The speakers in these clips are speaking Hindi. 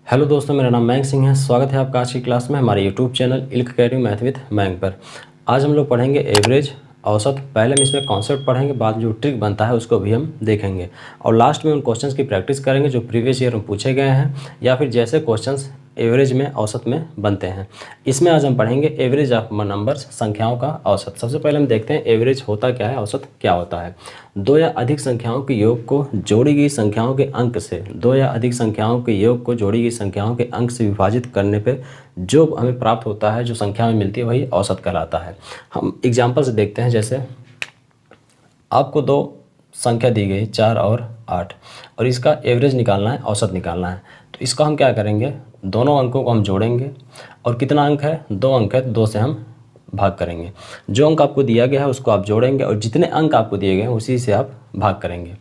हेलो दोस्तों, मेरा नाम मयंक सिंह है। स्वागत है आपका आज की क्लास में हमारे यूट्यूब चैनल इल्क कैरियर मैथ विद मयंक पर। आज हम लोग पढ़ेंगे एवरेज, औसत। पहले हम इसमें कॉन्सेप्ट पढ़ेंगे, बाद जो ट्रिक बनता है उसको भी हम देखेंगे और लास्ट में उन क्वेश्चंस की प्रैक्टिस करेंगे जो प्रीवियस ईयर में पूछे गए हैं या फिर जैसे क्वेश्चंस एवरेज में, औसत में बनते हैं। इसमें आज हम पढ़ेंगे एवरेज ऑफ नंबर्स, संख्याओं का औसत। सबसे पहले हम देखते हैं एवरेज होता क्या है, औसत क्या होता है। दो या अधिक संख्याओं के योग को जोड़ी गई संख्याओं के अंक से, दो या अधिक संख्याओं के योग को जोड़ी गई संख्याओं के अंक से विभाजित करने पे जो हमें प्राप्त होता है, जो संख्या में मिलती है, वही औसत कहलाता है। हम एग्जाम्पल से देखते हैं। जैसे आपको दो संख्या दी गई 4 और 8 और इसका एवरेज निकालना है, औसत निकालना है। तो इसका हम क्या करेंगे, दोनों अंकों को हम जोड़ेंगे और कितना अंक है, 2 अंक है तो 2 से हम भाग करेंगे। जो अंक आपको दिया गया है उसको आप जोड़ेंगे और जितने अंक आपको दिए गए हैं उसी से आप भाग करेंगे।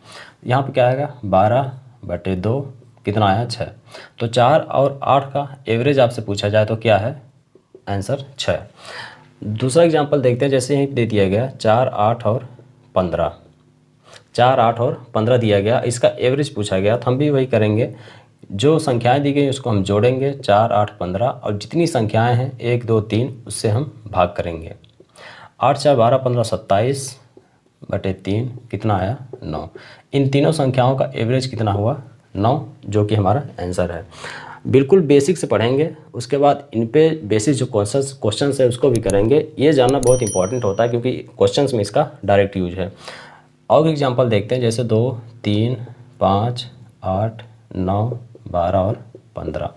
यहाँ पे क्या आएगा, 12/2 कितना आया, 6। तो 4 और 8 का एवरेज आपसे पूछा जाए तो क्या है, आंसर 6। दूसरा एग्जांपल देखते हैं। जैसे यहीं दे दिया गया 4, 8 और 15, 4, 8 और 15 दिया गया, इसका एवरेज पूछा गया तो हम भी वही करेंगे। जो संख्याएं दी गई उसको हम जोड़ेंगे, 4, 8, 15 और जितनी संख्याएं हैं 1, 2, 3 उससे हम भाग करेंगे। 8, 4, 12, 15, 27/3 कितना आया, 9। इन तीनों संख्याओं का एवरेज कितना हुआ, 9, जो कि हमारा आंसर है। बिल्कुल बेसिक से पढ़ेंगे, उसके बाद इन पे बेसिक जो क्वेश्चंस है उसको भी करेंगे। ये जानना बहुत इंपॉर्टेंट होता है क्योंकि क्वेश्चंस में इसका डायरेक्ट यूज है। और एग्जांपल देखते हैं। जैसे 2, 3, 5, 8, 9, 12 और 15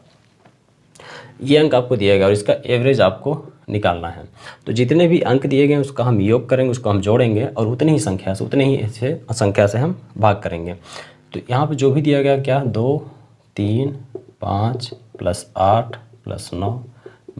ये अंक आपको दिया गया और इसका एवरेज आपको निकालना है। तो जितने भी अंक दिए गए हैं उसका हम योग करेंगे, उसको हम जोड़ेंगे और उतनी ही संख्या से हम भाग करेंगे। तो यहाँ पे जो भी दिया गया, क्या, 2, 3, 5 + 8 + 9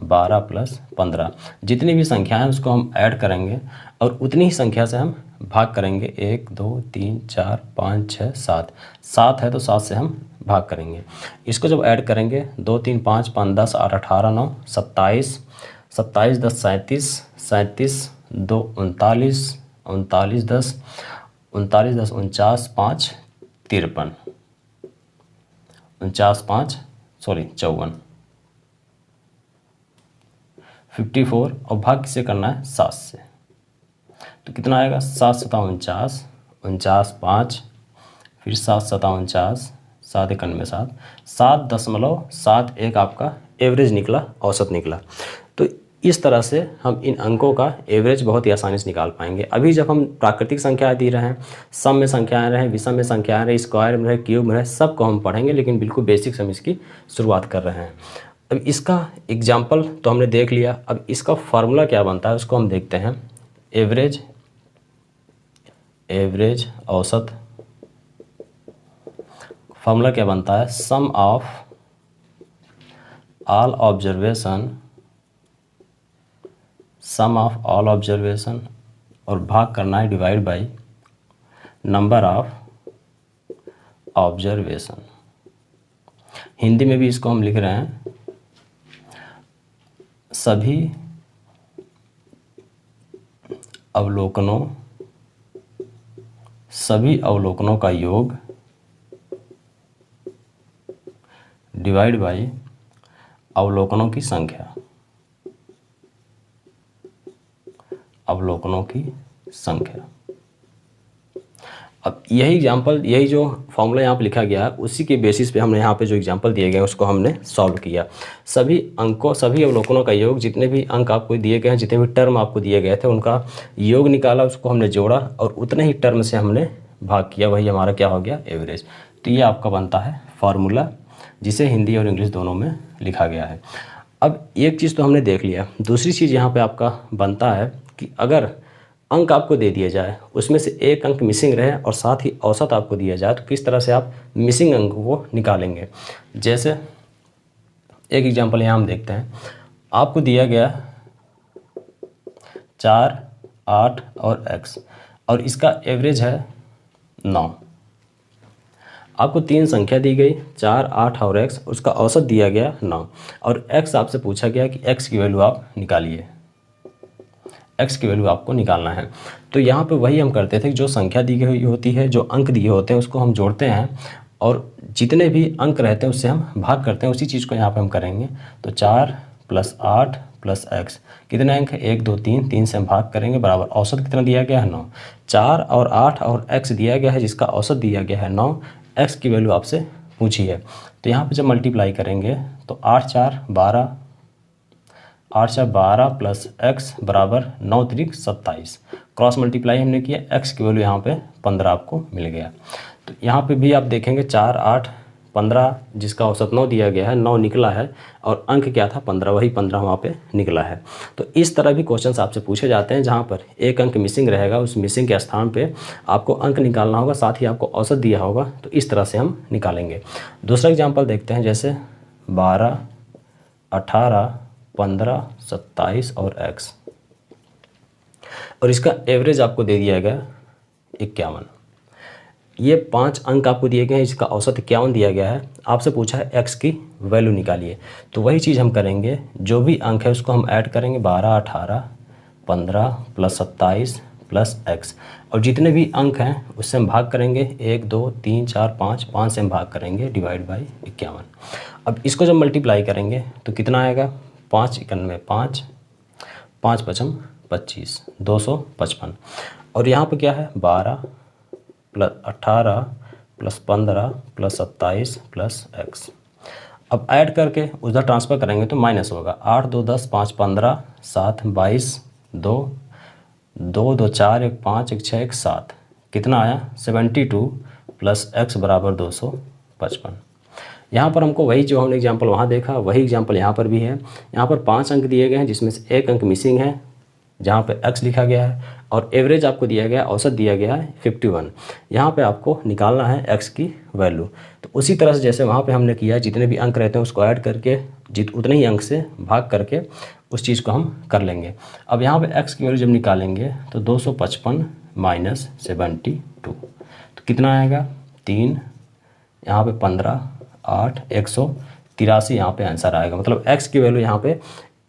12 + 15 जितनी भी संख्या है उसको हम ऐड करेंगे और उतनी ही संख्या से हम भाग करेंगे। 1, 2, 3, 4, 5, 6, 7, 7 है तो 7 से हम भाग करेंगे। इसको जब ऐड करेंगे, 2, 3, 5, 5, 10, 8, 18, 9, 27, 27, 10, 37, 37, 2, 39, 39, 10, 39, 10, 49, 5, 53, 54 54 और भाग किसे करना है, 7 से। तो कितना आएगा, 7 × 7 = 49, 49, 5, फिर 7 × 7 = 49, 7 × 1 = 7, 7.71 आपका एवरेज निकला, औसत निकला। तो इस तरह से हम इन अंकों का एवरेज बहुत ही आसानी से निकाल पाएंगे। अभी जब हम प्राकृतिक संख्याएं दे रहे हैं, सम में संख्याएं रहे, विषम में संख्याएं रहे, स्क्वायर में रहे, क्यूब में रहे, सबको हम पढ़ेंगे, लेकिन बिल्कुल बेसिक से हम इसकी शुरुआत कर रहे हैं। अब इसका एग्जाम्पल तो हमने देख लिया, अब इसका फार्मूला क्या बनता है उसको हम देखते हैं। एवरेज औसत फार्मूला क्या बनता है, सम ऑफ ऑल ऑब्जर्वेशन और भाग करना है divide by number of observation. Hindi में भी इसको हम लिख रहे हैं, सभी अवलोकनों का योग डिवाइड बाय अवलोकनों की संख्या। अब यही एग्जाम्पल, यही जो फॉर्मूला यहाँ पे लिखा गया है उसी के बेसिस पे हमने यहाँ पे जो एग्जाम्पल दिए गए हैं उसको हमने सॉल्व किया। सभी अवलोकनों का योग, जितने भी अंक आपको दिए गए हैं, जितने भी टर्म आपको दिए गए थे उनका योग निकाला, उसको हमने जोड़ा और उतने ही टर्म से हमने भाग किया, वही हमारा क्या हो गया, एवरेज। तो ये आपका बनता है फार्मूला, जिसे हिंदी और इंग्लिश दोनों में लिखा गया है। अब एक चीज़ तो हमने देख लिया, दूसरी चीज़ यहाँ पे आपका बनता है कि अगर अंक आपको दे दिया जाए, उसमें से एक अंक मिसिंग रहे और साथ ही औसत आपको दिया जाए, तो किस तरह से आप मिसिंग अंक को निकालेंगे। जैसे एक एग्जांपल यहाँ हम देखते हैं। आपको दिया गया 4, 8 और x और इसका एवरेज है 9। आपको 3 संख्या दी गई, 4, 8 और x, उसका औसत दिया गया 9 और x आपसे पूछा गया कि x की वैल्यू आप निकालिए, x की वैल्यू आपको निकालना है। तो यहाँ पे वही हम करते थे, जो संख्या दी गई होती है, जो अंक दिए होते हैं उसको हम जोड़ते हैं और जितने भी अंक रहते हैं उससे हम भाग करते हैं, उसी चीज़ को यहाँ पे हम करेंगे। तो 4 + 8 + x, कितने अंक है 1 2 3, 3 से हम भाग करेंगे बराबर औसत कितना दिया गया है 9। 4 और 8 और x दिया गया है जिसका औसत दिया गया है 9, x की वैल्यू आपसे पूछी है। तो यहाँ पे जब मल्टीप्लाई करेंगे तो 8 4 12 + x बराबर 9 3 27, क्रॉस मल्टीप्लाई हमने किया, x की वैल्यू यहाँ पे 15 आपको मिल गया। तो यहाँ पे भी आप देखेंगे 4 8 15 जिसका औसत 9 दिया गया है, 9 निकला है और अंक क्या था 15, वही 15 वहाँ पे निकला है। तो इस तरह भी क्वेश्चंस आपसे पूछे जाते हैं जहाँ पर एक अंक मिसिंग रहेगा, उस मिसिंग के स्थान पे आपको अंक निकालना होगा, साथ ही आपको औसत दिया होगा, तो इस तरह से हम निकालेंगे। दूसरा एग्जाम्पल देखते हैं, जैसे 12 18 15 27 और x, और इसका एवरेज आपको दे दिया गया 51। ये 5 अंक आपको दिए गए हैं, इसका औसत 51 दिया गया है। आपसे पूछा है x की वैल्यू निकालिए, तो वही चीज़ हम करेंगे, जो भी अंक है उसको हम ऐड करेंगे, 12 18 15 + 27 + x, और जितने भी अंक हैं उससे हम भाग करेंगे, 1 2 3 4 5, 5 से हम भाग करेंगे, डिवाइड बाई 51। अब इसको जब मल्टीप्लाई करेंगे तो कितना आएगा, 5 91 5 5 5 25 255, और यहाँ पे क्या है 12 + 18 + 15 + 27 + x। अब ऐड करके उधर ट्रांसफ़र करेंगे तो माइनस होगा, 8 2 10 5 15 7 22 2 2 2 4 1 5 1 6 1 7, कितना आया 72 + x बराबर 255। यहाँ पर हमको वही जो हमने एग्जाम्पल वहाँ देखा वही एग्जाम्पल यहाँ पर भी है। यहाँ पर 5 अंक दिए गए हैं जिसमें से एक अंक मिसिंग है जहाँ पे x लिखा गया है, और एवरेज आपको दिया गया है, औसत दिया गया है 51। यहाँ पे आपको निकालना है x की वैल्यू। तो उसी तरह से जैसे वहाँ पे हमने किया, जितने भी अंक रहते हैं उसको ऐड करके उतने ही अंक से भाग करके उस चीज़ को हम कर लेंगे। अब यहाँ पे x की वैल्यू जब निकालेंगे तो 255 - 72, तो कितना आएगा 3, यहाँ पे 15 8 183 यहाँ पे आंसर आएगा। मतलब x की वैल्यू यहाँ पे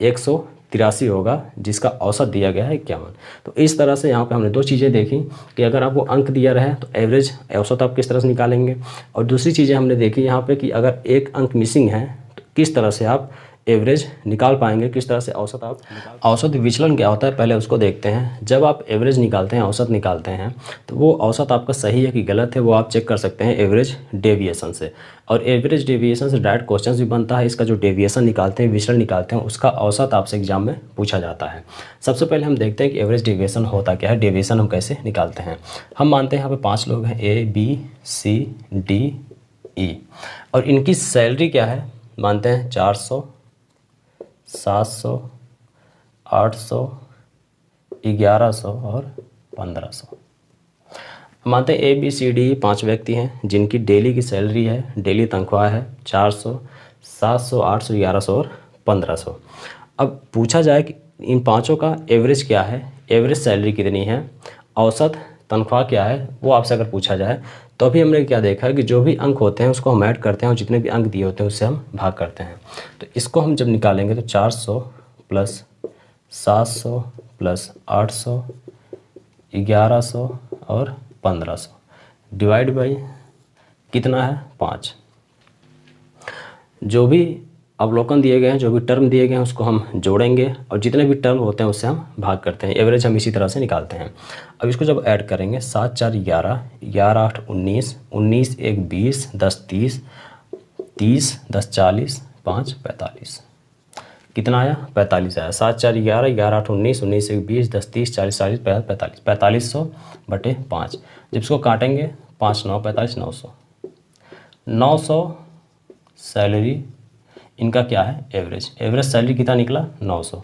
183 होगा जिसका औसत दिया गया है 51। तो इस तरह से यहाँ पे हमने दो चीज़ें देखी कि अगर आपको अंक दिया रहे तो एवरेज औसत आप किस तरह से निकालेंगे, और दूसरी चीज़ें हमने देखी यहाँ पे कि अगर एक अंक मिसिंग है तो किस तरह से आप एवरेज निकाल पाएंगे, किस तरह से औसत आप औसत विचलन क्या होता है पहले उसको देखते हैं। जब आप एवरेज निकालते हैं, औसत निकालते हैं, तो वो औसत आपका सही है कि गलत है वो आप चेक कर सकते हैं एवरेज डेविएशन से। और एवरेज डेविएशन से डायरेक्ट क्वेश्चन भी बनता है, इसका जो डेविएशन निकालते हैं, विचलन निकालते हैं, उसका औसत आपसे एग्जाम में पूछा जाता है। सबसे पहले हम देखते हैं कि एवरेज डेविएशन होता क्या है, डेविएशन हम कैसे निकालते हैं। हम मानते हैं यहाँ पे 5 लोग हैं, A B C D E, और इनकी सैलरी क्या है, मानते हैं 400 700 800 1100 और 1500। मानते हैं A B C D 5 व्यक्ति हैं जिनकी डेली की सैलरी है, डेली तनख्वाह है 400 700 800 1100 और 1500। अब पूछा जाए कि इन पाँचों का एवरेज क्या है, एवरेज सैलरी कितनी है, औसत तनख्वाह क्या है, वो आपसे अगर पूछा जाए तो अभी हमने क्या देखा है कि जो भी अंक होते हैं उसको हम ऐड करते हैं और जितने भी अंक दिए होते हैं उससे हम भाग करते हैं। तो इसको हम जब निकालेंगे तो 400 + 700 + 800 1100 और 1500 डिवाइड बाई कितना है 5। जो भी अवलोकन दिए गए हैं, जो भी टर्म दिए गए हैं उसको हम जोड़ेंगे और जितने भी टर्म होते हैं उससे हम भाग करते हैं। एवरेज हम इसी तरह से निकालते हैं। अब इसको जब ऐड करेंगे 7 4 11 11 8 19 19 1 20 10 30 30 10 40 5 45, कितना आया 45 आया। 7 4 11 11 8 19 19 1 20 10 30 40 40 45 4500 बटे 5। जब इसको काटेंगे 5 9 45 900 900 सैलरी इनका क्या है एवरेज। एवरेज सैलरी कितना निकला 900।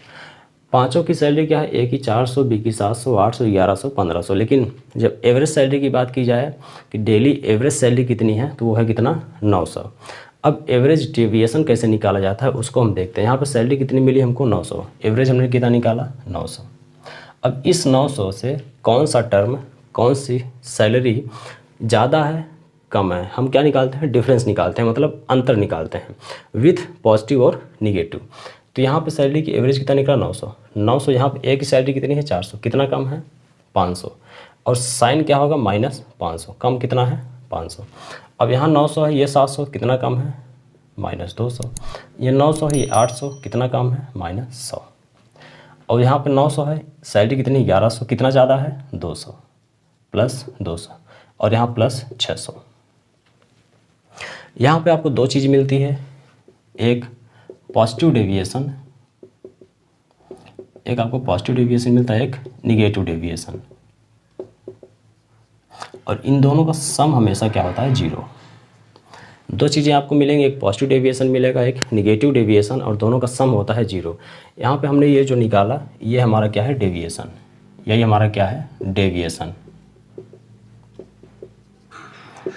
पांचों की सैलरी क्या है, ए की 400 बी की 700 800 1100 1500। लेकिन जब एवरेज सैलरी की बात की जाए कि डेली एवरेज सैलरी कितनी है तो वो है कितना 900। अब एवरेज डेविएशन कैसे निकाला जाता है उसको हम देखते हैं। यहाँ पर सैलरी कितनी मिली हमको 900, एवरेज हमने कितना निकाला 900। अब इस 900 से कौन सा टर्म, कौन सी सैलरी ज़्यादा है कम है, हम क्या निकालते हैं डिफरेंस निकालते हैं, मतलब अंतर निकालते हैं विथ पॉजिटिव और निगेटिव। तो यहाँ पे सैलरी की एवरेज कितना निकला 900। 900 यहाँ पे ए की सैलरी कितनी है 400, कितना कम है 500, और साइन क्या होगा -500, कम कितना है 500। अब यहाँ 900 है, ये 700, कितना कम है? -200। ये 900 है, ये 800, कितना कम है? -100। और यहाँ पे 900 है, सैलरी कितनी? 1100, कितना ज़्यादा है? 200 प्लस 200, और यहाँ प्लस 600। यहाँ पे आपको दो चीज़ मिलती है, एक पॉजिटिव डेविएशन, एक आपको पॉजिटिव डेविएशन मिलता है, एक निगेटिव डेविएशन, और इन दोनों का सम हमेशा क्या होता है? 0। दो चीज़ें आपको मिलेंगी, एक पॉजिटिव डेविएशन मिलेगा, एक निगेटिव डेविएशन, और दोनों का सम होता है 0। यहाँ पे हमने ये जो निकाला, ये हमारा क्या है? डेविएशन। यही हमारा क्या है? डेविएशन,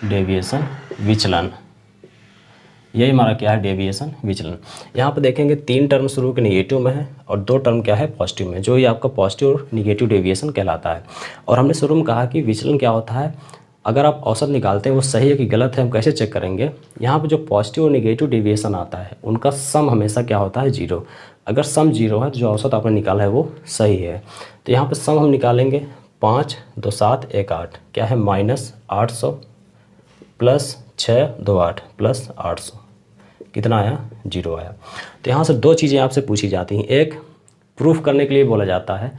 डेविएशन विचलन। यही हमारा क्या है? डेविएशन विचलन। यहाँ पे देखेंगे 3 टर्म शुरू के निगेटिव में है और 2 टर्म क्या है? पॉजिटिव में, जो ये आपका पॉजिटिव और निगेटिव डेविएशन कहलाता है। और हमने शुरू में कहा कि विचलन क्या होता है, अगर आप औसत निकालते हैं वो सही है कि गलत है, हम कैसे चेक करेंगे? यहाँ पे जो पॉजिटिव और निगेटिव डेविएशन आता है उनका सम हमेशा क्या होता है? 0। अगर सम 0 है तो जो औसत आपने निकाला है वो सही है। तो यहाँ पे सम हम निकालेंगे, 5 2 7 1 8, क्या है? -800 प्लस 6 2 8 प्लस 800, कितना आया? 0 आया। तो यहाँ से दो चीज़ें आपसे पूछी जाती हैं, एक प्रूफ करने के लिए बोला जाता है,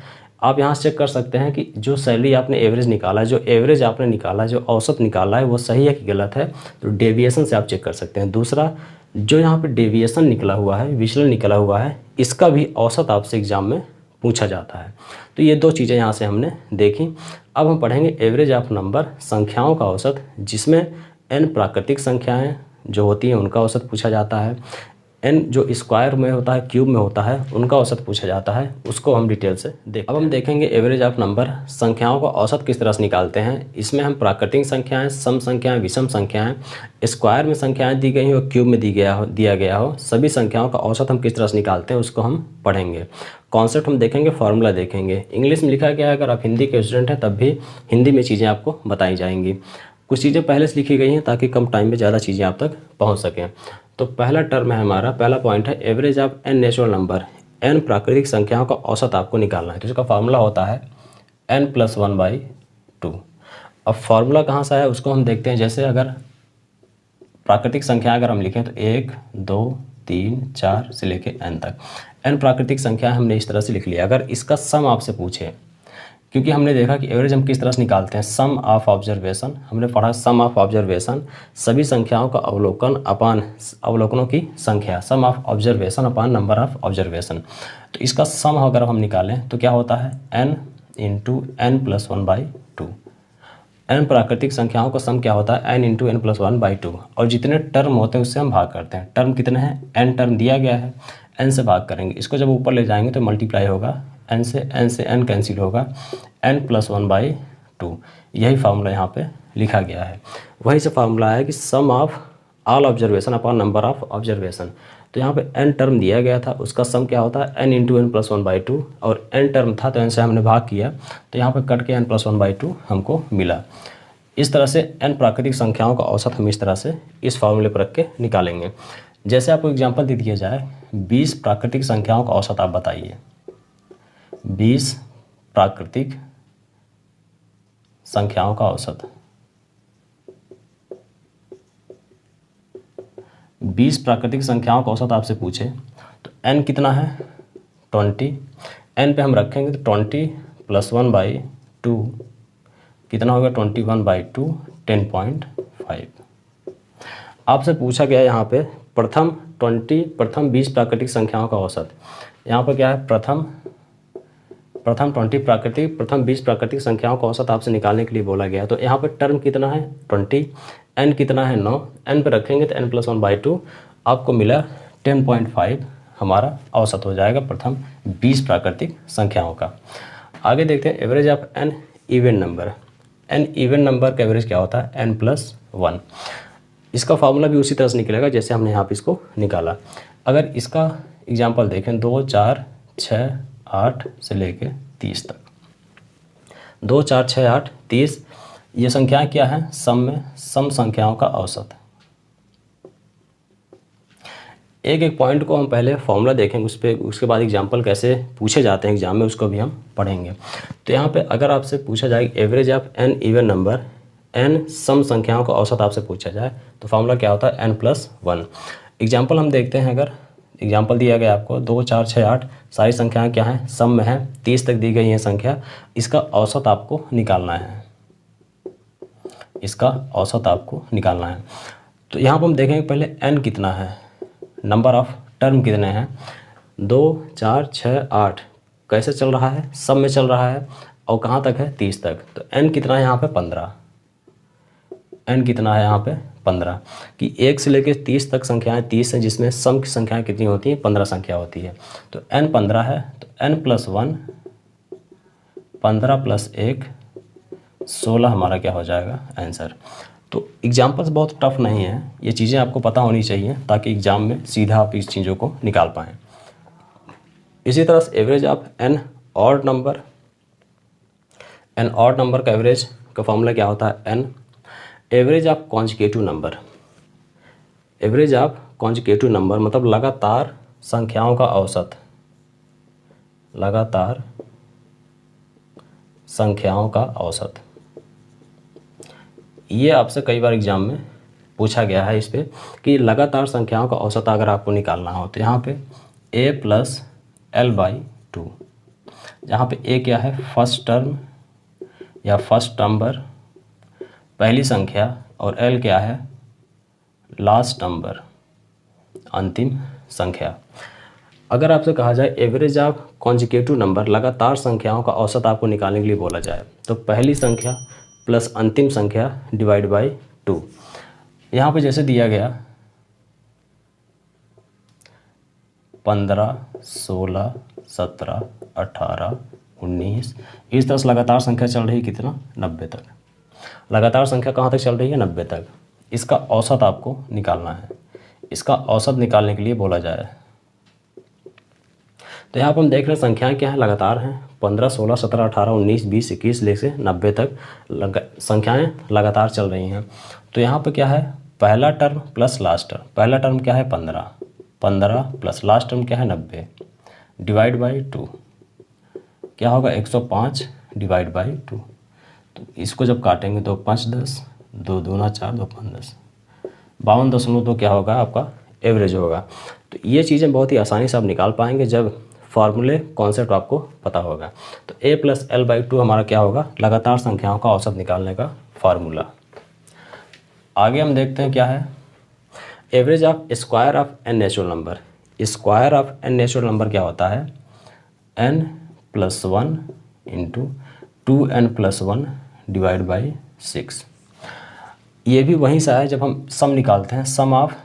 आप यहाँ से चेक कर सकते हैं कि जो सैलरी आपने एवरेज निकाला है, जो एवरेज आपने निकाला है, जो औसत निकाला है वो सही है कि गलत है, तो डेविएशन से आप चेक कर सकते हैं। दूसरा, जो यहाँ पे डेविएशन निकला हुआ है, विचलन निकला हुआ है, इसका भी औसत आपसे एग्जाम में पूछा जाता है। तो ये दो चीज़ें यहाँ से हमने देखी। अब हम पढ़ेंगे एवरेज ऑफ नंबर, संख्याओं का औसत, जिसमें n प्राकृतिक संख्याएँ जो होती हैं उनका औसत पूछा जाता है, n जो स्क्वायर में होता है, क्यूब में होता है, उनका औसत पूछा जाता है, उसको हम डिटेल से देखें। अब हम देखेंगे एवरेज ऑफ नंबर, संख्याओं का औसत किस तरह से निकालते हैं। इसमें हम प्राकृतिक संख्याएं, सम संख्याएं, विषम संख्याएं, स्क्वायर में संख्याएं दी गई हो, क्यूब में दिया गया हो, सभी संख्याओं का औसत हम किस तरह से निकालते हैं उसको हम पढ़ेंगे। कॉन्सेप्ट हम देखेंगे, फार्मूला देखेंगे। इंग्लिश में लिखा गया है, अगर आप हिंदी के स्टूडेंट हैं तब भी हिंदी में चीज़ें आपको बताई जाएंगी। कुछ चीज़ें पहले से लिखी गई हैं ताकि कम टाइम में ज़्यादा चीज़ें आप तक पहुंच सकें। तो पहला टर्म है हमारा, पहला पॉइंट है average of n natural number, n प्राकृतिक संख्याओं का औसत आपको निकालना है। तो इसका फार्मूला होता है n + 1/2। अब फार्मूला कहाँ से है उसको हम देखते हैं। जैसे अगर प्राकृतिक संख्या अगर हम लिखें तो 1 2 3 4 से लेके n तक, n प्राकृतिक संख्या हमने इस तरह से लिख लिया। अगर इसका सम आपसे पूछे, क्योंकि हमने देखा कि एवरेज हम किस तरह से निकालते हैं, सम ऑफ ऑब्जर्वेशन, हमने पढ़ा सम ऑफ ऑब्जर्वेशन, सभी संख्याओं का अवलोकन अपान अवलोकनों की संख्या, sum of observation upon number of observation. तो इसका सम अगर हम निकालें तो क्या होता है? n × n + 1/2। n प्राकृतिक संख्याओं का सम क्या होता है? n × n + 1/2। और जितने टर्म होते हैं उससे हम भाग करते हैं। टर्म कितने हैं? n टर्म दिया गया है, n से भाग करेंगे। इसको जब ऊपर ले जाएंगे तो मल्टीप्लाई होगा, n से n कैंसिल होगा, n + 1/2। यही फार्मूला यहाँ पे लिखा गया है। वही से फार्मूला है कि sum of all observation upon number of observation. तो यहाँ पे n टर्म दिया गया था, उसका सम क्या होता है? n × n + 1/2। और n टर्म था तो n से हमने भाग किया, तो यहाँ पे कट के n + 1/2 हमको मिला। इस तरह से n प्राकृतिक संख्याओं का औसत हम इस तरह से इस फार्मूले पर रख के निकालेंगे। जैसे आपको एग्जाम्पल दे दिया जाए, 20 प्राकृतिक संख्याओं का औसत आप बताइए। 20 प्राकृतिक संख्याओं का औसत, 20 प्राकृतिक संख्याओं का औसत आपसे पूछे तो n कितना है? 20। n पे हम रखेंगे तो 20 + 1/2 कितना होगा? 21/2, 10.5। आपसे पूछा गया यहाँ पे प्रथम 20 प्राकृतिक संख्याओं का औसत। यहाँ पर क्या है? प्रथम 20 प्राकृतिक संख्याओं का औसत आपसे निकालने के लिए बोला गया। तो यहाँ पे टर्म कितना है? 20, n कितना है? 9, n पे रखेंगे तो n + 1/2 आपको मिला 10.5, हमारा औसत हो जाएगा प्रथम 20 प्राकृतिक संख्याओं का। आगे देखते हैं average of n even number. n even number का एवरेज क्या होता है? n + 1। इसका फार्मूला भी उसी तरह से निकलेगा जैसे हमने यहाँ पे इसको निकाला। अगर इसका एग्जाम्पल देखें, 2 4 6 8 से लेके 30 तक, 2 4 6 8 30, ये संख्याएं क्या है? सम में सम संख्याओं का औसत। एक एक पॉइंट को हम पहले फॉर्मूला देखेंगे, उस पर उसके बाद एग्जाम्पल कैसे पूछे जाते हैं एग्जाम में उसको भी हम पढ़ेंगे। तो यहाँ पे अगर आपसे पूछा जाए average of n even number, n सम संख्याओं का औसत आपसे पूछा जाए तो फार्मूला क्या होता है n+1। एग्जाम्पल हम देखते हैं, अगर एग्जाम्पल दिया गया आपको 2 4 6 8 सारी संख्याएं क्या हैं, सम में है, 30 तक दी गई है संख्या, इसका औसत आपको निकालना है, इसका औसत आपको निकालना है। तो यहाँ पर हम देखेंगे पहले n कितना है, नंबर ऑफ टर्म कितने हैं, 2 4 6 8 कैसे चल रहा है, सब में चल रहा है और कहाँ तक है 30 तक। तो n कितना है यहाँ पे 15, n कितना है यहाँ पे 15, कि 1 से लेकर 30 तक संख्याएं 30 हैं, जिसमें सम की संख्याएं कितनी होती हैं 15 संख्या होती है। तो n 15 है, तो n+1 15 + 1 16 हमारा क्या हो जाएगा आंसर। तो एग्जाम्पल्स बहुत टफ नहीं है, ये चीज़ें आपको पता होनी चाहिए ताकि एग्जाम में सीधा आप इस चीज़ों को निकाल पाएँ। इसी तरह से average of n odd number, n odd number का एवरेज का फॉर्मूला क्या होता है, n average of conjugative number, average of conjugative number मतलब लगातार संख्याओं का औसत, लगातार संख्याओं का औसत। ये आपसे कई बार एग्जाम में पूछा गया है इस पे कि लगातार संख्याओं का औसत अगर आपको निकालना हो तो यहाँ पे a + l/2, जहाँ पे a क्या है फर्स्ट टर्म या फर्स्ट नंबर पहली संख्या और l क्या है लास्ट नंबर अंतिम संख्या। अगर आपसे कहा जाए एवरेज ऑफ कॉन्जुगेटिव नंबर, लगातार संख्याओं का औसत आपको निकालने के लिए बोला जाए तो पहली संख्या प्लस अंतिम संख्या डिवाइड बाई 2। यहाँ पे जैसे दिया गया 15 16 17 18 19, इस तरह से लगातार संख्या चल रही है कितना 90 तक, लगातार संख्या कहाँ तक चल रही है 90 तक। इसका औसत आपको निकालना है, इसका औसत निकालने के लिए बोला जाए तो यहाँ पर हम देख रहे हैं संख्याएं क्या हैं लगातार हैं, 15 16 17 18 19 20 21 ले से 90 तक संख्याएं लगातार चल रही हैं। तो यहाँ पर क्या है पहला टर्म प्लस लास्ट टर्म, पहला टर्म क्या है 15 15 प्लस लास्ट टर्म क्या है 90 डिवाइड बाई 2 क्या होगा 105 डिवाइड बाई 2। तो इसको जब काटेंगे तो 5 10 2 दूना 4 2 5 10 52.2 क्या होगा आपका एवरेज होगा। तो ये चीज़ें बहुत ही आसानी से आप निकाल पाएंगे जब फार्मूले कॉन्सेप्ट आपको पता होगा। तो a + l/2 हमारा क्या होगा लगातार संख्याओं का औसत निकालने का फार्मूला। आगे हम देखते हैं क्या है average of square of n natural number. Square of n natural number क्या होता है n+1 × 2n+1 डिवाइड बाई 6। ये भी वहीं से आया जब हम सम निकालते हैं, sum of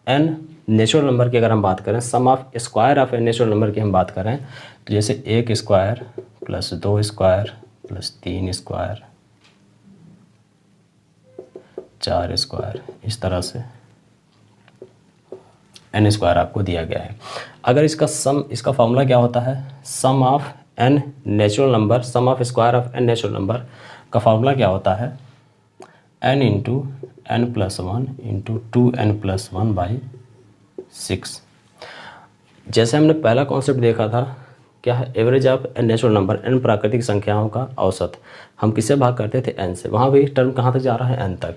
n natural number की अगर हम बात करें, sum of square of n natural number की हम बात करें तो जैसे 1 square plus 2 square plus 3 square 4 square, इस तरह से n स्क्वायर आपको दिया गया है। अगर इसका सम, इसका फॉर्मूला क्या होता है sum of n natural number, sum of square of n natural number का फॉर्मूला क्या होता है n × n+1 × 2n+1/6। जैसे हमने पहला कॉन्सेप्ट देखा था क्या है average of n natural number, n प्राकृतिक संख्याओं का औसत हम किससे भाग करते थे n से, वहाँ भी टर्म कहाँ तक जा रहा है n तक।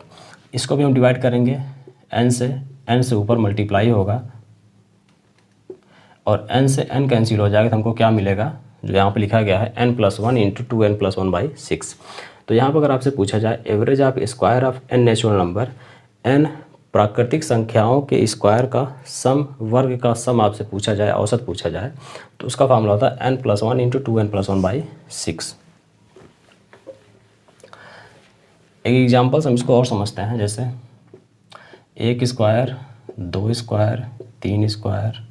इसको भी हम डिवाइड करेंगे n से ऊपर मल्टीप्लाई होगा और n से n कैंसिल हो जाएगा तो हमको क्या मिलेगा जो यहाँ पे लिखा गया है n+1 × 2n+1/6। तो यहाँ पर अगर आपसे पूछा जाए average of square of n natural number, n प्राकृतिक संख्याओं के स्क्वायर का सम, वर्ग का सम आपसे पूछा जाए, औसत पूछा जाए तो उसका फार्मूला होता है n+1 × 2n+1/6। एक एग्जांपल्स हम इसको और समझते हैं, जैसे 1 square 2 square 3 square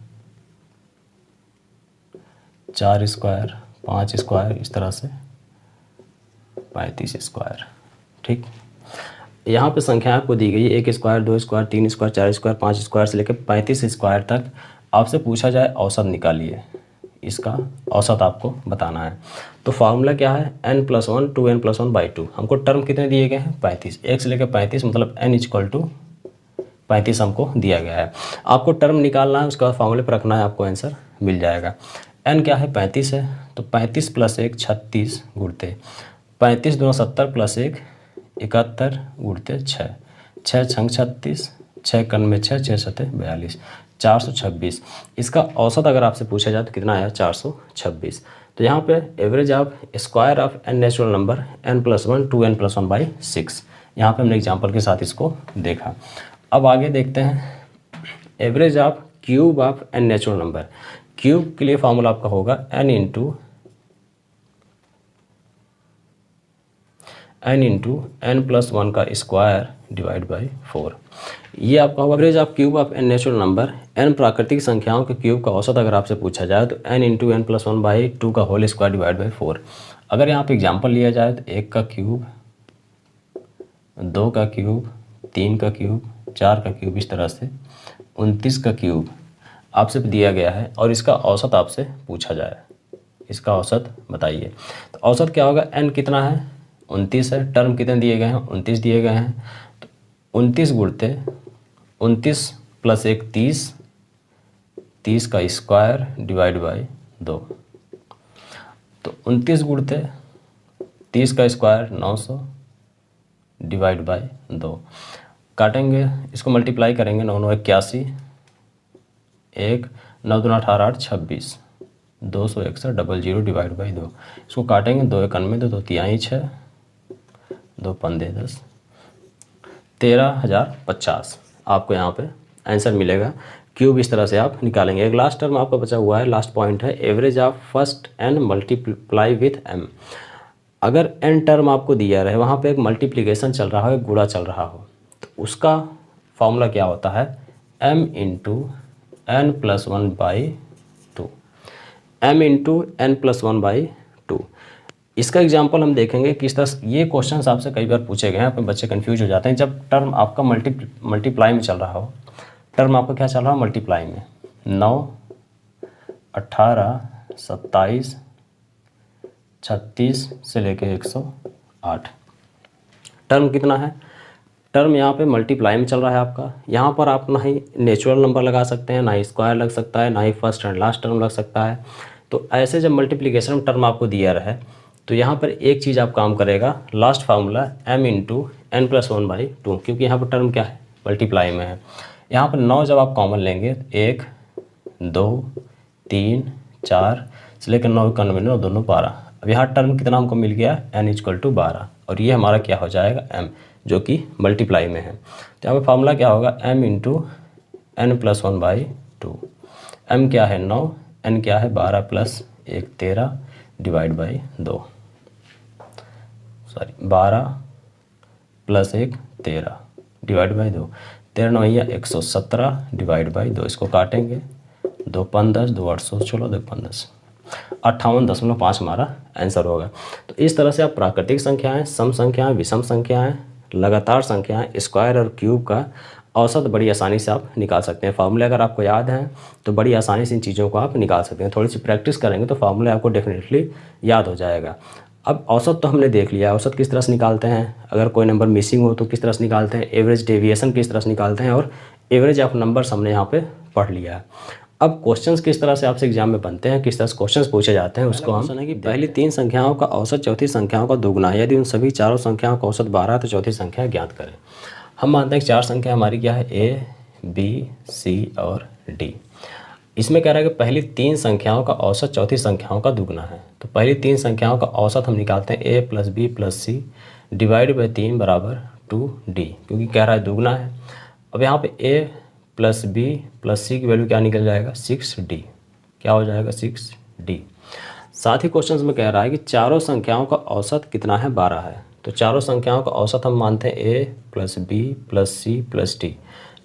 4 square 5 square, इस तरह से 35 स्क्वायर। ठीक, यहाँ पे संख्या आपको दी गई है 1 square 2 square 3 square 4 square 5 square से लेकर 35 स्क्वायर तक। आपसे पूछा जाए औसत निकालिए, इसका औसत आपको बताना है। तो फार्मूला क्या है n+1 2n+1/2। हमको टर्म कितने दिए गए हैं 35, 1 से लेकर 35 मतलब n = 35 हमको दिया गया है। आपको टर्म निकालना है, उसका फार्मूले पर रखना है, आपको आंसर मिल जाएगा। n क्या है 35 है तो 35 + 1 36 गुणते 35 दूना 70 + 1 71 गुणते 6, 6 छंग 36, 6 कन में 6, 6 सते 42, 426। इसका औसत अगर आपसे पूछा जाए तो कितना आया, 426। तो यहाँ पे average of square of an natural number n+1 2n+1/6, यहाँ पे हमने एग्जाम्पल के साथ इसको देखा। अब आगे देखते हैं average of cube of an natural number. Cube के लिए फॉर्मूला आपका होगा n इंटू n+1 का स्क्वायर डिवाइड बाई 4। ये आपका होगा average of cube of an natural number. n प्राकृतिक संख्याओं के क्यूब का औसत अगर आपसे पूछा जाए तो n इंटू n+1/2 का होल स्क्वायर डिवाइड बाई 4। अगर यहाँ पे एग्जाम्पल लिया जाए तो 1 का क्यूब, 2 का क्यूब, 3 का क्यूब, 4 का क्यूब, इस तरह से 29 का क्यूब आपसे दिया गया है और इसका औसत आपसे पूछा जाए, इसका औसत बताइए। तो औसत क्या होगा, n कितना है, 29 है, टर्म कितने दिए गए हैं, 29 दिए गए हैं। तो 29 गुणते 29 + 1 30, 30 का स्क्वायर डिवाइड बाई 2। तो 29 गुणते 30 का स्क्वायर 900 डिवाइड बाई 2। काटेंगे, इसको मल्टीप्लाई करेंगे, 9 9 81, 1 9 दूना 18 8 26, 261 00 डिवाइड बाई 2। इसको काटेंगे, 2 1 में 2 2 3 6, 2 15 10, 13,050 आपको यहाँ पे आंसर मिलेगा। क्यूब इस तरह से आप निकालेंगे। एक लास्ट टर्म आपका बचा हुआ है, लास्ट पॉइंट है average of first n multiply with m। अगर n टर्म आपको दिया रहे, वहाँ पे एक मल्टीप्लिकेशन चल रहा हो, एक गुणा चल रहा हो, तो उसका फॉर्मूला क्या होता है, m into n+1/2, m into n+1/2। इसका एग्जाम्पल हम देखेंगे किस तरह। ये क्वेश्चंस आपसे कई बार पूछे गए हैं, पर बच्चे कंफ्यूज हो जाते हैं जब टर्म आपका मल्टीप्लाई में चल रहा हो। टर्म आपका क्या चल रहा है, मल्टीप्लाई में। 9 18 27 36 से लेके 108 टर्म कितना है, टर्म यहाँ पे मल्टीप्लाई में चल रहा है आपका। यहाँ पर आप ना ही नेचुरल नंबर लगा सकते हैं, ना ही स्क्वायर लग सकता है, ना ही फर्स्ट एंड लास्ट टर्म लग सकता है। तो ऐसे जब मल्टीप्लिकेशन टर्म आपको दिया रहे तो यहाँ पर एक चीज़ आप काम करेगा, last formula m into n+1/2, क्योंकि यहाँ पर टर्म क्या है, मल्टीप्लाई में है। यहाँ पर 9 जब आप कॉमन लेंगे, 1 2 3 4 से लेकर 9 91 9 दोनों 12। अब यहाँ टर्म कितना हमको मिल गया, n = 12, और ये हमारा क्या हो जाएगा, m, जो कि मल्टीप्लाई में है। तो यहाँ पर फार्मूला क्या होगा, m इंटू n+1/2। m क्या है 9, n क्या है 12 + 1 13 divide by 2, 12 + 1 13 divide by 2, 13 9 117 divide by 2। इसको काटेंगे, 2 5 10, 2 8 16, 2 5 10, 58.5 हमारा आंसर होगा। तो इस तरह से आप प्राकृतिक संख्याएं, सम संख्याएं, विषम संख्याएं, लगातार संख्याएं, स्क्वायर और क्यूब का औसत बड़ी आसानी से आप निकाल सकते हैं। फार्मूले अगर आपको याद हैं तो बड़ी आसानी से इन चीज़ों को आप निकाल सकते हैं। थोड़ी सी प्रैक्टिस करेंगे तो फार्मूले आपको डेफिनेटली याद हो जाएगा। अब औसत तो हमने देख लिया, औसत किस तरह से निकालते हैं, अगर कोई नंबर मिसिंग हो तो किस तरह से निकालते हैं, एवरेज डेविएशन किस तरह से निकालते हैं, और एवरेज ऑफ नंबर्स हमने यहाँ पे पढ़ लिया है। अब क्वेश्चंस किस तरह से आपसे एग्जाम में बनते हैं, किस तरह से क्वेश्चंस पूछे जाते हैं, उसको हम है कि पहली 3 संख्याओं का औसत चौथी संख्याओं का दोगुना है। यदि उन सभी चारों संख्याओं का औसत 12 है तो चौथी संख्या ज्ञात करें। हम मानते हैं कि 4 संख्या हमारी क्या है, A B C और D। इसमें कह रहा है कि पहली 3 संख्याओं का औसत चौथी संख्याओं का दुगना है। तो पहली 3 संख्याओं का औसत हम निकालते हैं A + B + C divide by 3 = 2D, क्योंकि कह रहा है दुगना है। अब यहाँ पे A + B + C की वैल्यू क्या निकल जाएगा, 6D। क्या हो जाएगा, 6D। साथ ही क्वेश्चन में कह रहा है कि चारों संख्याओं का औसत कितना है, 12 है। तो चारों संख्याओं का औसत हम मानते हैं A + B + C + D।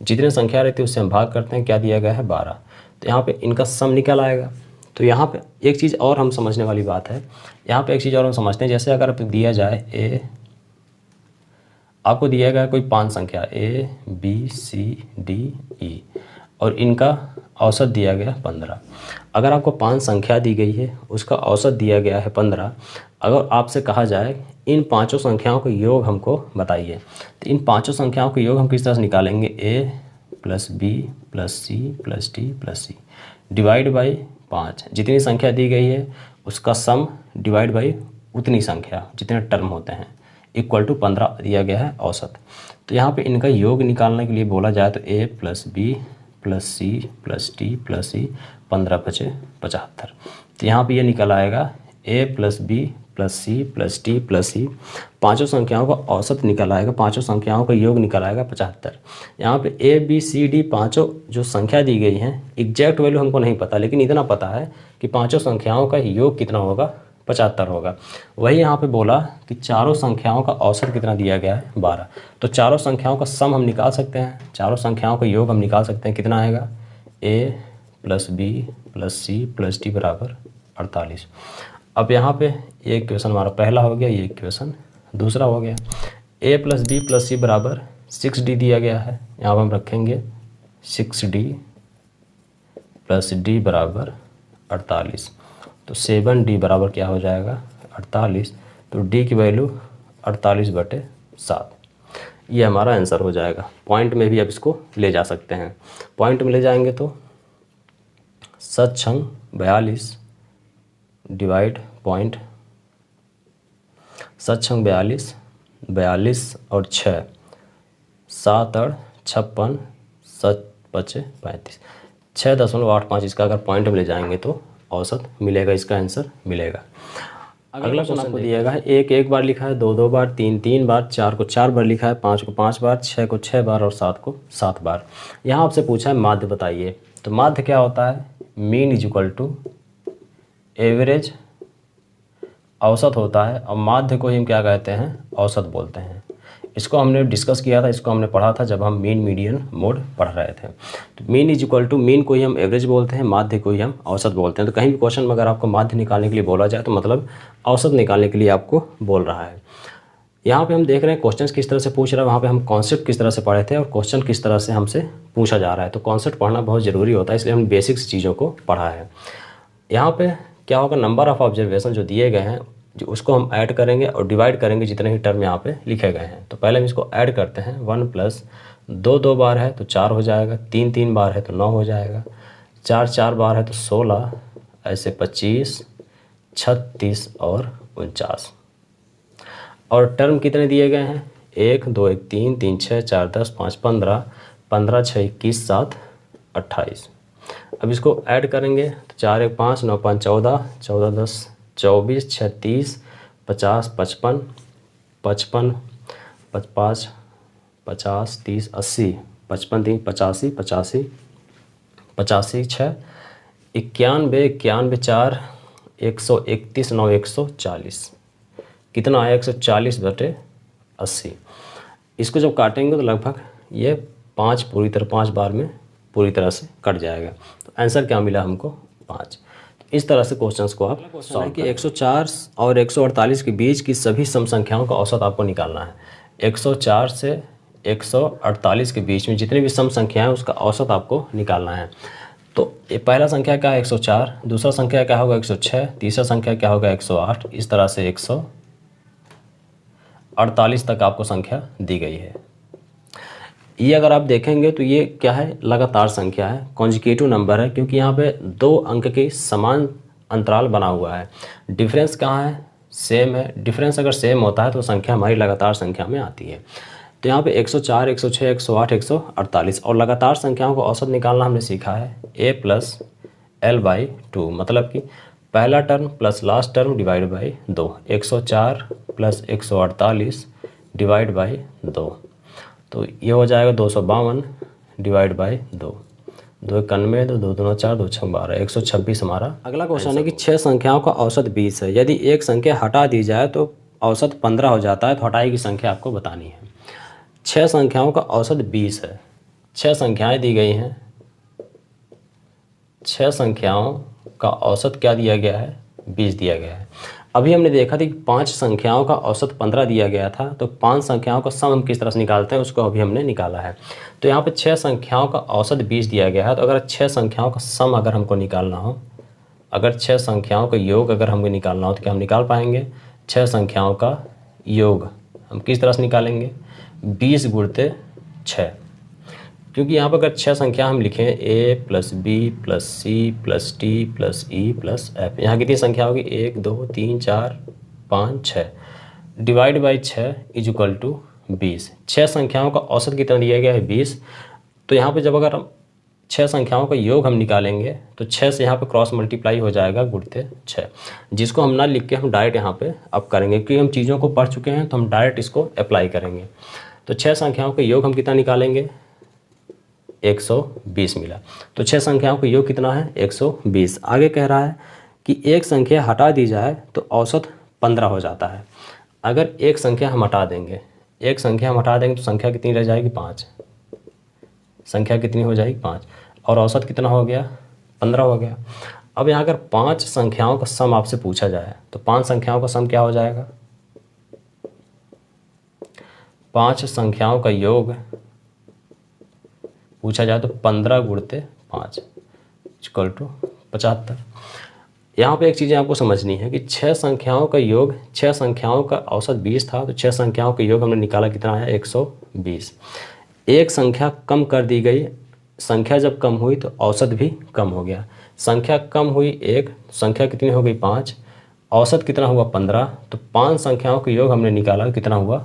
जितने संख्या रहती है उससे हम भाग करते हैं, क्या दिया गया है, 12। तो यहाँ पे इनका सम निकल आएगा। तो यहाँ पे एक चीज़ और हम समझने वाली बात है, यहाँ पे एक चीज़ और हम समझते हैं। जैसे अगर दिया जाए आपको दिया गया कोई 5 संख्या A B C D E और इनका औसत दिया गया 15। अगर आपको 5 संख्या दी गई है, उसका औसत दिया गया है 15, अगर आपसे कहा जाए इन पांचों संख्याओं का योग हमको बताइए, तो इन पांचों संख्याओं का योग हम किस तरह से निकालेंगे, A + B + C + D + C divide by 5। जितनी संख्या दी गई है उसका सम डिवाइड बाई उतनी संख्या, जितने टर्म होते हैं। इक्वल टू 15 दिया गया है औसत। तो यहाँ पे इनका योग निकालने के लिए बोला जाए तो a plus B plus C plus D plus E 15 बचे 75। तो यहाँ पे ये निकल आएगा a plus B plus C plus D plus E, पाँचों संख्याओं का औसत निकल आएगा, पाँचों संख्याओं का योग निकल आएगा 75। यहाँ पे ए बी सी डी पाँचों जो संख्या दी गई हैं, एग्जैक्ट वैल्यू हमको नहीं पता, लेकिन इतना पता है कि पाँचों संख्याओं का योग कितना होगा, 75 होगा। वही यहाँ पे बोला कि चारों संख्याओं का औसत कितना दिया गया है, 12। तो चारों संख्याओं का सम हम निकाल सकते हैं, चारों संख्याओं का योग हम निकाल सकते हैं। कितना आएगा, a plus B plus C plus D बराबर 48। अब यहाँ पे ये इक्वेशन हमारा पहला हो गया, ये इक्वेशन दूसरा हो गया। a प्लस बी प्लस सी बराबर 6d दिया गया है, यहाँ पर हम रखेंगे 6d प्लस डी बराबर 48। तो 7d बराबर क्या हो जाएगा, 48। तो d की वैल्यू 48/7, ये हमारा आंसर हो जाएगा। पॉइंट में भी अब इसको ले जा सकते हैं, पॉइंट में ले जाएंगे तो 7×6 42 डिवाइड पॉइंट, 7×6 42, 42 और 6 7 और 56, 7×5 35, 6.85। इसका अगर पॉइंट में ले जाएंगे तो औसत मिलेगा, इसका आंसर मिलेगा। अगला क्वेश्चन आपको दिया गया है, एक बार लिखा है, दो बार, तीन बार, 4 को 4 बार लिखा है, 5 को 5 बार, 6 को 6 बार और 7 को 7 बार। यहाँ आपसे पूछा है माध्य बताइए। तो माध्य क्या होता है, mean is equal to average, औसत होता है, और माध्य को हम क्या कहते हैं, औसत बोलते हैं। इसको हमने डिस्कस किया था, इसको हमने पढ़ा था जब हम मीन मीडियन मोड पढ़ रहे थे। तो mean is equal to, mean को ही हम एवरेज बोलते हैं, माध्य को ही हम औसत बोलते हैं। तो कहीं भी क्वेश्चन में अगर आपको माध्य निकालने के लिए बोला जाए तो मतलब औसत निकालने के लिए आपको बोल रहा है। यहाँ पे हम देख रहे हैं क्वेश्चन किस तरह से पूछ रहा है, वहाँ पे हम कॉन्सेप्ट किस तरह से पढ़े थे और क्वेश्चन किस तरह से हमसे पूछा जा रहा है। तो कॉन्सेप्ट पढ़ना बहुत ज़रूरी होता है, इसलिए हम बेसिक्स चीज़ों को पढ़ा है। यहाँ पे क्या होगा, नंबर ऑफ़ ऑब्जर्वेशन जो दिए गए हैं, जो उसको हम ऐड करेंगे और डिवाइड करेंगे जितने ही टर्म यहाँ पे लिखे गए हैं। तो पहले हम इसको ऐड करते हैं। 1 प्लस 2 बार है तो 4 हो जाएगा, 3 बार है तो 9 हो जाएगा, 4 बार है तो 16, ऐसे 25, 36 और 49। और टर्म कितने दिए गए हैं, 1 2 1 3 3 6 4 10 5 15, 15 6 21 7 28। अब इसको ऐड करेंगे तो 4 1 5 9 5 14, 14 10 24, 36 50 55 55 55 50 30 80, 55 3 85 85 85 6 91 91 4 131 9 140। कितना आया, 140/80। इसको जब काटेंगे तो लगभग ये 5 बार में पूरी तरह से कट जाएगा। तो आंसर क्या मिला हमको, 5। इस तरह से क्वेश्चंस को आप सॉल्व कि 104 और 148 के बीच की सभी सम संख्याओं का औसत आपको निकालना है। 104 से 148 के बीच में जितनी भी सम संख्याएं उसका औसत आपको निकालना है। तो ये पहला संख्या क्या है, 104, दूसरा संख्या क्या होगा 106, तीसरा संख्या क्या होगा 108, इस तरह से 148 तक आपको संख्या दी गई है। ये अगर आप देखेंगे तो ये क्या है, लगातार संख्या है, कॉन्जिक्यूटिव नंबर है, क्योंकि यहाँ पे 2 अंक के समान अंतराल बना हुआ है। डिफरेंस कहाँ है, सेम है। डिफरेंस अगर सेम होता है तो संख्या हमारी लगातार संख्या में आती है। तो यहाँ पे 104, 106, 108, 148 और लगातार संख्याओं को औसत निकालना हमने सीखा है a + l/2, मतलब कि पहला term plus last term divide by 2, 104 + 148 divide by 2, तो ये हो जाएगा 252 डिवाइड बाई 2, 2 91, 2 2 2 4, 2 6 12, 126 हमारा। अगला क्वेश्चन है कि 6 संख्याओं का औसत 20 है, यदि एक संख्या हटा दी जाए तो औसत 15 हो जाता है, तो हटाई की संख्या आपको बतानी है। 6 संख्याओं का औसत 20 है, 6 संख्याएं दी गई हैं, 6 संख्याओं का औसत क्या दिया गया है, 20 दिया गया है। अभी हमने देखा था कि 5 संख्याओं का औसत 15 दिया गया था, तो 5 संख्याओं का सम हम किस तरह से निकालते हैं उसको अभी हमने निकाला है। तो यहाँ पे 6 संख्याओं का औसत 20 दिया गया है, तो अगर 6 संख्याओं का सम अगर हमको निकालना हो, अगर 6 संख्याओं का योग अगर हमको निकालना हो तो क्या हम निकाल पाएंगे, 6 संख्याओं का योग हम किस तरह से निकालेंगे, 20 × 6, क्योंकि यहाँ पर अगर 6 संख्या हम लिखें a + b + c + d + e + f, यहाँ कितनी संख्या होगी, 1 2 3 4 5 6, divide by 6 is equal to 20। 6 संख्याओं का औसत कितना दिया गया है 20। तो यहाँ पे जब अगर हम 6 संख्याओं का योग हम निकालेंगे तो 6 से यहाँ पे क्रॉस मल्टीप्लाई हो जाएगा गुणित 6, जिसको हम ना लिख के हम डायरेक्ट यहाँ पे अब करेंगे, क्योंकि हम चीज़ों को पढ़ चुके हैं तो हम डायरेक्ट इसको अप्लाई करेंगे। तो 6 संख्याओं का योग हम कितना निकालेंगे 120 मिला। तो 6 संख्याओं का योग कितना है 120। आगे कह रहा है कि एक संख्या हटा दी जाए तो औसत 15 हो जाता है। अगर एक संख्या हम हटा देंगे, एक संख्या हम हटा देंगे तो संख्या कितनी रह जाएगी 5। संख्या कितनी हो जाएगी 5, और औसत कितना हो गया 15 हो गया। अब यहाँ अगर 5 संख्याओं का सम आपसे पूछा जाए तो 5 संख्याओं का सम क्या हो जाएगा, 5 संख्याओं का योग पूछा जाए तो 15 गुणित 5 इक्वल टू 75। यहाँ पे एक चीज़ें आपको समझनी है कि 6 संख्याओं का योग, 6 संख्याओं का औसत 20 था तो 6 संख्याओं का योग हमने निकाला कितना है 120। एक संख्या कम कर दी गई, संख्या जब कम हुई तो औसत भी कम हो गया। संख्या कम हुई 1, संख्या कितनी हो गई 5, औसत कितना हुआ 15। तो 5 संख्याओं का योग हमने निकाला कितना हुआ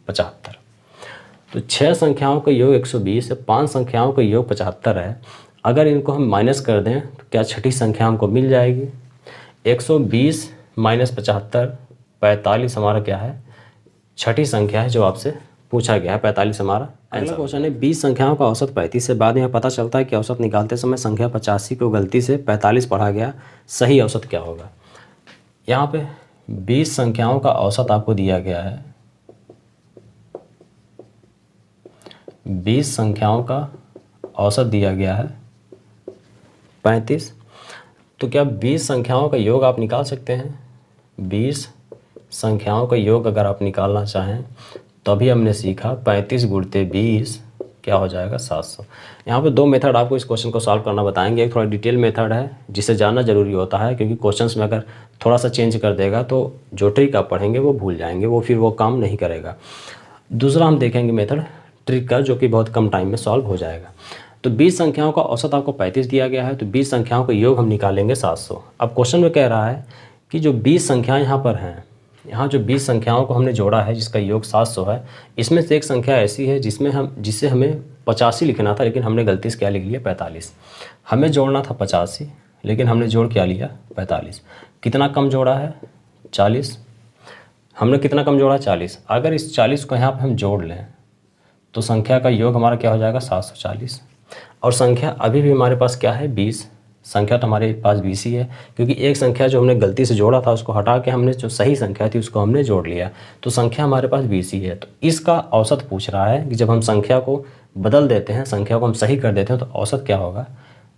75। तो 6 संख्याओं का योग 120 है, 5 संख्याओं का योग 75 है। अगर इनको हम माइनस कर दें तो क्या छठी संख्या हमको मिल जाएगी। 120 माइनस 75 45 हमारा क्या है छठी संख्या है जो आपसे पूछा गया है, 45 हमारा अगला क्वेश्चन है। 20 संख्याओं का औसत 35 से बाद में पता चलता है कि औसत निकालते समय संख्या 85 को गलती से 45 पढ़ा गया, सही औसत क्या होगा। यहाँ पे 20 संख्याओं का औसत आपको दिया गया है, 20 संख्याओं का औसत दिया गया है 35। तो क्या 20 संख्याओं का योग आप निकाल सकते हैं। 20 संख्याओं का योग अगर आप निकालना चाहें तो अभी हमने सीखा 35 गुणित 20 क्या हो जाएगा 700। यहाँ पे 2 मेथड आपको इस क्वेश्चन को सॉल्व करना बताएंगे। एक थोड़ा डिटेल मेथड है जिसे जानना जरूरी होता है, क्योंकि क्वेश्चंस में अगर थोड़ा सा चेंज कर देगा तो जो ट्रिक आप पढ़ेंगे वो भूल जाएंगे, वो फिर वो काम नहीं करेगा। दूसरा हम देखेंगे मेथड ट्रिक का, जो कि बहुत कम टाइम में सॉल्व हो जाएगा। तो 20 संख्याओं का औसत आपको 35 दिया गया है, तो 20 संख्याओं का योग हम निकालेंगे 700। अब क्वेश्चन में कह रहा है कि जो 20 संख्याएँ यहाँ पर हैं, यहाँ जो 20 संख्याओं को हमने जोड़ा है जिसका योग 700 है, इसमें से एक संख्या ऐसी है जिसे हमें 85 लिखना था, लेकिन हमने गलती से क्या लिख लिया 45। हमें जोड़ना था 85, लेकिन हमने जोड़ क्या लिया 45। कितना कम जोड़ा है 40। हमने कितना कम जोड़ा 40। अगर इस 40 को यहाँ पर हम जोड़ लें तो संख्या का योग हमारा क्या हो जाएगा 740। और संख्या अभी भी हमारे पास क्या है 20। संख्या तो हमारे पास 20 ही है, क्योंकि एक संख्या जो हमने गलती से जोड़ा था उसको हटा के हमने जो सही संख्या थी उसको हमने जोड़ लिया, तो संख्या हमारे पास 20 ही है। तो इसका औसत पूछ रहा है कि जब हम संख्या को बदल देते हैं, संख्या को हम सही कर देते हैं तो औसत क्या होगा।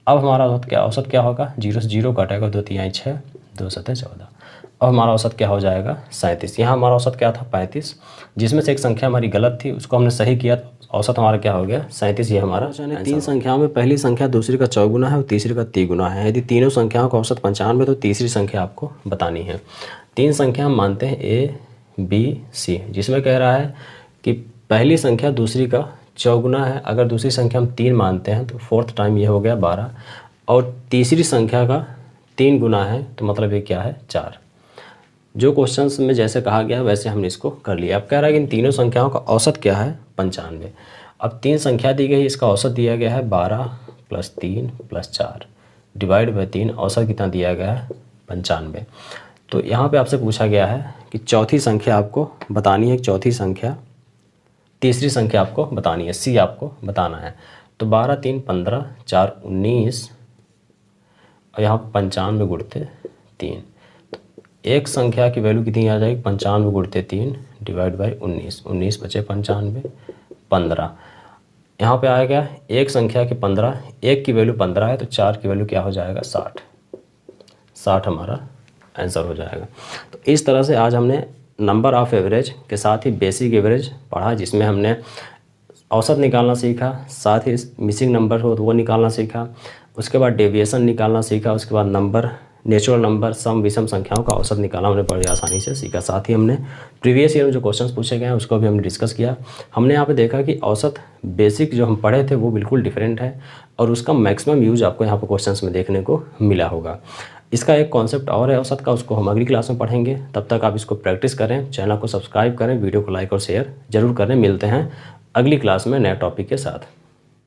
अब हमारा औसत क्या होगा, 0 से 0 कटेगा, 2 3 6, 2 7 14। अब हमारा औसत क्या हो जाएगा 37। यहाँ हमारा औसत क्या था 35, जिसमें से एक संख्या हमारी गलत थी उसको हमने सही किया, औसत हमारा क्या हो गया 37। ये हमारा 3 संख्याओं में पहली संख्या दूसरी का चौगुना है और तीसरी का तिगुना है। यदि तीनों संख्याओं का औसत 95 तो तीसरी संख्या आपको बतानी है। 3 संख्या हम मानते हैं A B C, जिसमें कह रहा है कि पहली संख्या दूसरी का चौगुना है। अगर दूसरी संख्या हम 3 मानते हैं तो 4th टाइम ये हो गया 12, और तीसरी संख्या का 3 गुना है तो मतलब ये क्या है 4। जो क्वेश्चंस में जैसे कहा गया वैसे हमने इसको कर लिया। अब कह रहा है कि इन तीनों संख्याओं का औसत क्या है 95। अब 3 संख्या दी गई, इसका औसत दिया गया है 12 + 3 + 4 डिवाइड बाई 3, औसत कितना दिया गया है 95। तो यहाँ पे आपसे पूछा गया है कि चौथी संख्या आपको बतानी है, चौथी संख्या तीसरी संख्या आपको बतानी है, C आपको बताना है। तो 12 3 15 4 19 और यहाँ 95 गुणित 3। एक संख्या की वैल्यू कितनी आ जाएगी 95 गुणित 3 डिवाइड बाई 19, 19 बचे 95 15। यहाँ पे आएगा एक संख्या के 15, एक की वैल्यू 15 है तो 4 की वैल्यू क्या हो जाएगा 60। 60 हमारा आंसर हो जाएगा। तो इस तरह से आज हमने नंबर ऑफ एवरेज के साथ ही बेसिक एवरेज पढ़ा, जिसमें हमने औसत निकालना सीखा, साथ ही मिसिंग नंबर हो तो वो निकालना सीखा, उसके बाद डेविएशन निकालना सीखा, उसके बाद नंबर नेचुरल नंबर सम विषम संख्याओं का औसत निकालना हमने बड़ी आसानी से सीखा। साथ ही हमने प्रीवियस ईयर में जो क्वेश्चंस पूछे गए हैं उसको भी हमने डिस्कस किया। हमने यहाँ पे देखा कि औसत बेसिक जो हम पढ़े थे वो बिल्कुल डिफरेंट है और उसका मैक्सिमम यूज आपको यहाँ पर क्वेश्चंस में देखने को मिला होगा। इसका एक कॉन्सेप्ट और है औसत का, उसको हम अगली क्लास में पढ़ेंगे। तब तक आप इसको प्रैक्टिस करें, चैनल को सब्सक्राइब करें, वीडियो को लाइक और शेयर जरूर करें। मिलते हैं अगली क्लास में नए टॉपिक के साथ।